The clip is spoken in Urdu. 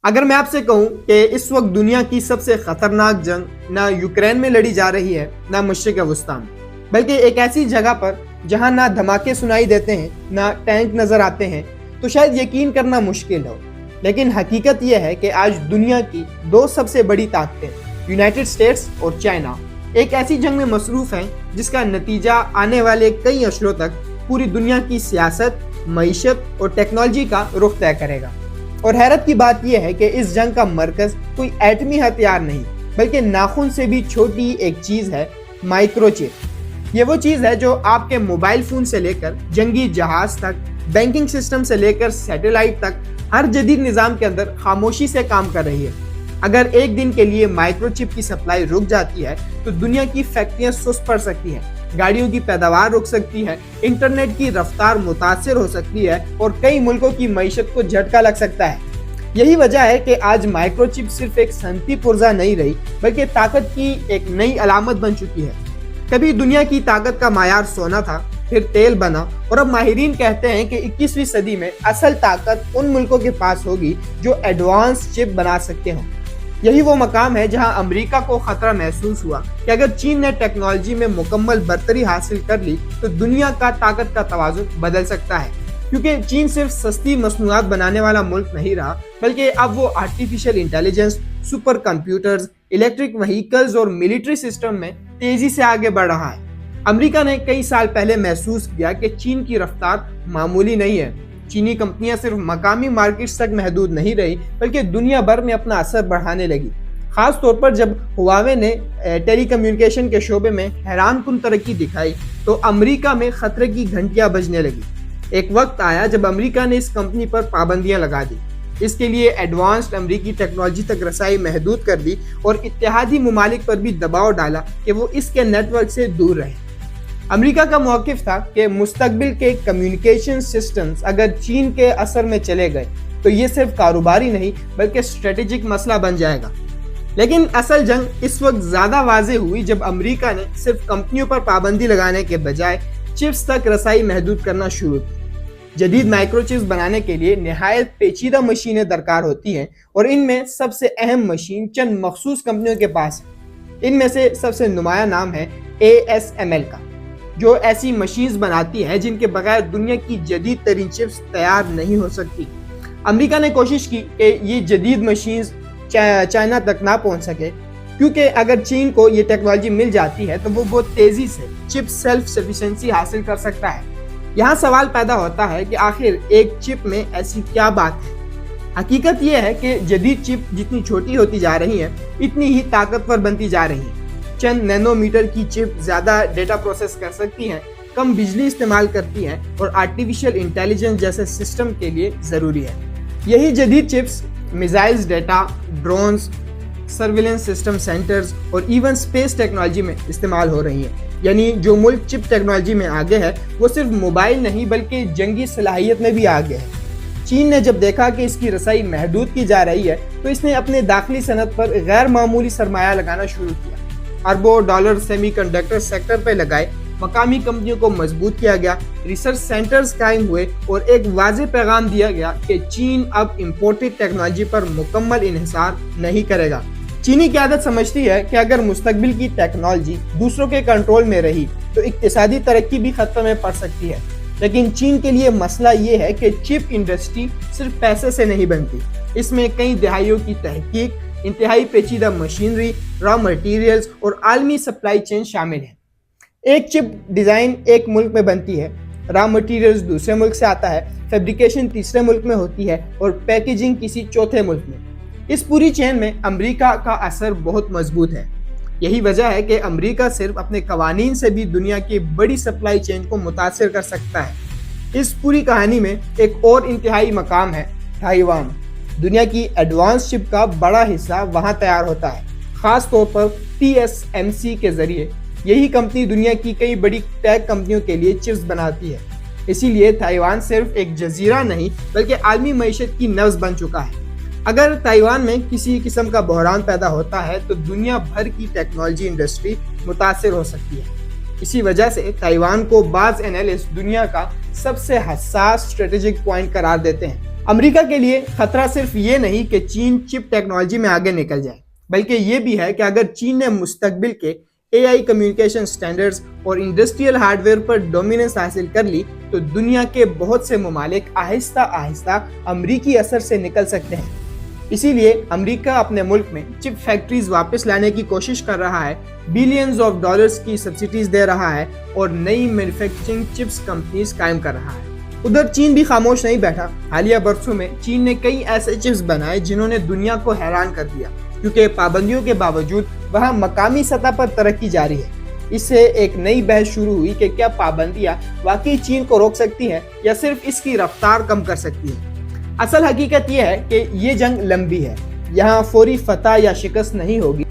اگر میں آپ سے کہوں کہ اس وقت دنیا کی سب سے خطرناک جنگ نہ یوکرین میں لڑی جا رہی ہے نہ مشرق وسطیٰ میں، بلکہ ایک ایسی جگہ پر جہاں نہ دھماکے سنائی دیتے ہیں نہ ٹینک نظر آتے ہیں، تو شاید یقین کرنا مشکل ہو، لیکن حقیقت یہ ہے کہ آج دنیا کی دو سب سے بڑی طاقتیں یونائٹڈ اسٹیٹس اور چائنا ایک ایسی جنگ میں مصروف ہیں جس کا نتیجہ آنے والے کئی عشروں تک پوری دنیا کی سیاست، معیشت اور ٹیکنالوجی کا رخ طے کرے گا۔ اور حیرت کی بات یہ ہے کہ اس جنگ کا مرکز کوئی ایٹمی ہتھیار نہیں بلکہ ناخن سے بھی چھوٹی ایک چیز ہے، مائکرو چپ۔ یہ وہ چیز ہے جو آپ کے موبائل فون سے لے کر جنگی جہاز تک، بینکنگ سسٹم سے لے کر سیٹلائٹ تک ہر جدید نظام کے اندر خاموشی سے کام کر رہی ہے۔ اگر ایک دن کے لیے مائکرو چپ کی سپلائی رک جاتی ہے تو دنیا کی فیکٹریاں سست پڑ سکتی ہیں، گاڑیوں کی پیداوار رک سکتی ہے، انٹرنیٹ کی رفتار متاثر ہو سکتی ہے اور کئی ملکوں کی معیشت کو جھٹکا لگ سکتا ہے۔ یہی وجہ ہے کہ آج مائکرو چپ صرف ایک صنعتی پرزہ نہیں رہی بلکہ طاقت کی ایک نئی علامت بن چکی ہے۔ کبھی دنیا کی طاقت کا معیار سونا تھا، پھر تیل بنا، اور اب ماہرین کہتے ہیں کہ 21ویں صدی میں اصل طاقت ان ملکوں کے پاس ہوگی جو ایڈوانس چپ بنا سکتے ہوں۔ یہی وہ مقام ہے جہاں امریکہ کو خطرہ محسوس ہوا کہ اگر چین نے ٹیکنالوجی میں مکمل برتری حاصل کر لی تو دنیا کا طاقت کا توازن بدل سکتا ہے، کیونکہ چین صرف سستی مصنوعات بنانے والا ملک نہیں رہا بلکہ اب وہ artificial intelligence, super computers, electric vehicles اور ملٹری سسٹم میں تیزی سے آگے بڑھ رہا ہے۔ امریکہ نے کئی سال پہلے محسوس کیا کہ چین کی رفتار معمولی نہیں ہے۔ چینی کمپنیاں صرف مقامی مارکیٹس تک محدود نہیں رہی بلکہ دنیا بھر میں اپنا اثر بڑھانے لگی، خاص طور پر جب ہواوے نے ٹیلی کمیونیکیشن کے شعبے میں حیران کن ترقی دکھائی تو امریکہ میں خطرے کی گھنٹیاں بجنے لگی۔ ایک وقت آیا جب امریکہ نے اس کمپنی پر پابندیاں لگا دی، اس کے لیے ایڈوانسڈ امریکی ٹیکنالوجی تک رسائی محدود کر دی اور اتحادی ممالک پر بھی دباؤ ڈالا کہ وہ اس کے نیٹ ورک سے دور رہیں۔ امریکہ کا موقف تھا کہ مستقبل کے کمیونیکیشن سسٹمز اگر چین کے اثر میں چلے گئے تو یہ صرف کاروباری نہیں بلکہ اسٹریٹجک مسئلہ بن جائے گا۔ لیکن اصل جنگ اس وقت زیادہ واضح ہوئی جب امریکہ نے صرف کمپنیوں پر پابندی لگانے کے بجائے چپس تک رسائی محدود کرنا شروع کی۔ جدید مائکرو چپس بنانے کے لیے نہایت پیچیدہ مشینیں درکار ہوتی ہیں اور ان میں سب سے اہم مشین چند مخصوص کمپنیوں کے پاس ہے۔ ان میں سے سب سے نمایاں نام ہے ASML کا، جو ایسی مشینز بناتی ہے جن کے بغیر دنیا کی جدید ترین چپس تیار نہیں ہو سکتی۔ امریکہ نے کوشش کی کہ یہ جدید مشینز چائنا تک نہ پہنچ سکے، کیونکہ اگر چین کو یہ ٹیکنالوجی مل جاتی ہے تو وہ بہت تیزی سے چپ سیلف سفیشنسی حاصل کر سکتا ہے۔ یہاں سوال پیدا ہوتا ہے کہ آخر ایک چپ میں ایسی کیا بات ہے؟ حقیقت یہ ہے کہ جدید چپ جتنی چھوٹی ہوتی جا رہی ہیں اتنی ہی طاقتور بنتی جا رہی ہیں۔ چند نینو میٹر کی چپ زیادہ ڈیٹا پروسیس کر سکتی ہیں، کم بجلی استعمال کرتی ہیں اور آرٹیفیشل انٹیلیجنس جیسے سسٹم کے لیے ضروری ہے۔ یہی جدید chips missiles data, drones, surveillance system centres اور ایون سپیس ٹیکنالوجی میں استعمال ہو رہی ہیں۔ یعنی جو ملک چپ ٹیکنالوجی میں آگے ہے وہ صرف موبائل نہیں بلکہ جنگی صلاحیت میں بھی آگے ہے۔ چین نے جب دیکھا کہ اس کی رسائی محدود کی جا رہی ہے تو اس نے اپنے داخلی صنعت پر غیر معمولی سرمایہ لگانا شروع کیا۔ اربوں ڈالر سیمی کنڈکٹر سیکٹر پہ لگائے، مقامی کمپنیوں کو مضبوط کیا گیا، ریسرچ سینٹرز قائم ہوئے اور ایک واضح پیغام دیا گیا کہ چین اب امپورٹڈ ٹیکنالوجی پر مکمل انحصار نہیں کرے گا۔ چینی قیادت سمجھتی ہے کہ اگر مستقبل کی ٹیکنالوجی دوسروں کے کنٹرول میں رہی تو اقتصادی ترقی بھی خطرے میں پڑ سکتی ہے۔ لیکن چین کے لیے مسئلہ یہ ہے کہ چپ انڈسٹری صرف پیسے سے نہیں بنتی، اس میں کئی دہائیوں کی تحقیق، انتہائی پیچیدہ مشینری، را مٹیریلز اور عالمی سپلائی چین شامل ہیں۔ ایک چپ ڈیزائن ایک ملک میں بنتی ہے، را مٹیریلز دوسرے ملک سے آتا ہے، فیبریکیشن تیسرے ملک میں ہوتی ہے اور پیکیجنگ کسی چوتھے ملک میں۔ اس پوری چین میں امریکہ کا اثر بہت مضبوط ہے۔ یہی وجہ ہے کہ امریکہ صرف اپنے قوانین سے بھی دنیا کی بڑی سپلائی چین کو متاثر کر سکتا ہے۔ اس پوری کہانی میں ایک اور انتہائی مقام ہے، تائیوان۔ دنیا کی ایڈوانس چپ کا بڑا حصہ وہاں تیار ہوتا ہے، خاص طور پر TSMC کے ذریعے۔ یہی کمپنی دنیا کی کئی بڑی ٹیک کمپنیوں کے لیے چپس بناتی ہے۔ اسی لیے تائیوان صرف ایک جزیرہ نہیں بلکہ عالمی معیشت کی نبض بن چکا ہے۔ اگر تائیوان میں کسی قسم کا بحران پیدا ہوتا ہے تو دنیا بھر کی ٹیکنالوجی انڈسٹری متاثر ہو سکتی ہے۔ اسی وجہ سے تائیوان کو بعض اینالسٹ دنیا کا سب سے حساس اسٹریٹجک پوائنٹ قرار دیتے ہیں۔ امریکہ کے لیے خطرہ صرف یہ نہیں کہ چین چپ ٹیکنالوجی میں آگے نکل جائے، بلکہ یہ بھی ہے کہ اگر چین نے مستقبل کے اے آئی کمیونیکیشن سٹینڈرز اور industrial hard where per dominance حاصل کر لی تو دنیا کے بہت سے ممالک آہستہ آہستہ امریکی اثر سے نکل سکتے ہیں۔ اسی لیے امریکہ اپنے ملک میں چپ فیکٹریز واپس لانے کی کوشش کر رہا ہے، بلینز آف ڈالرز کی سبسڈیز دے رہا ہے اور نئی مینوفیکچرنگ چپس کمپنیز قائم کر رہا ہے۔ ادھر چین بھی خاموش نہیں بیٹھا۔ حالیہ برسوں میں چین نے کئی ایسے چپس بنائے جنہوں نے دنیا کو حیران کر دیا، کیونکہ پابندیوں کے باوجود وہاں مقامی سطح پر ترقی جاری ہے۔ اس سے ایک نئی بحث شروع ہوئی کہ کیا پابندیاں واقعی چین کو روک سکتی ہیں یا صرف اس کی رفتار کم کر سکتی ہیں۔ اصل حقیقت یہ ہے کہ یہ جنگ لمبی ہے، یہاں فوری فتح یا شکست نہیں ہوگی۔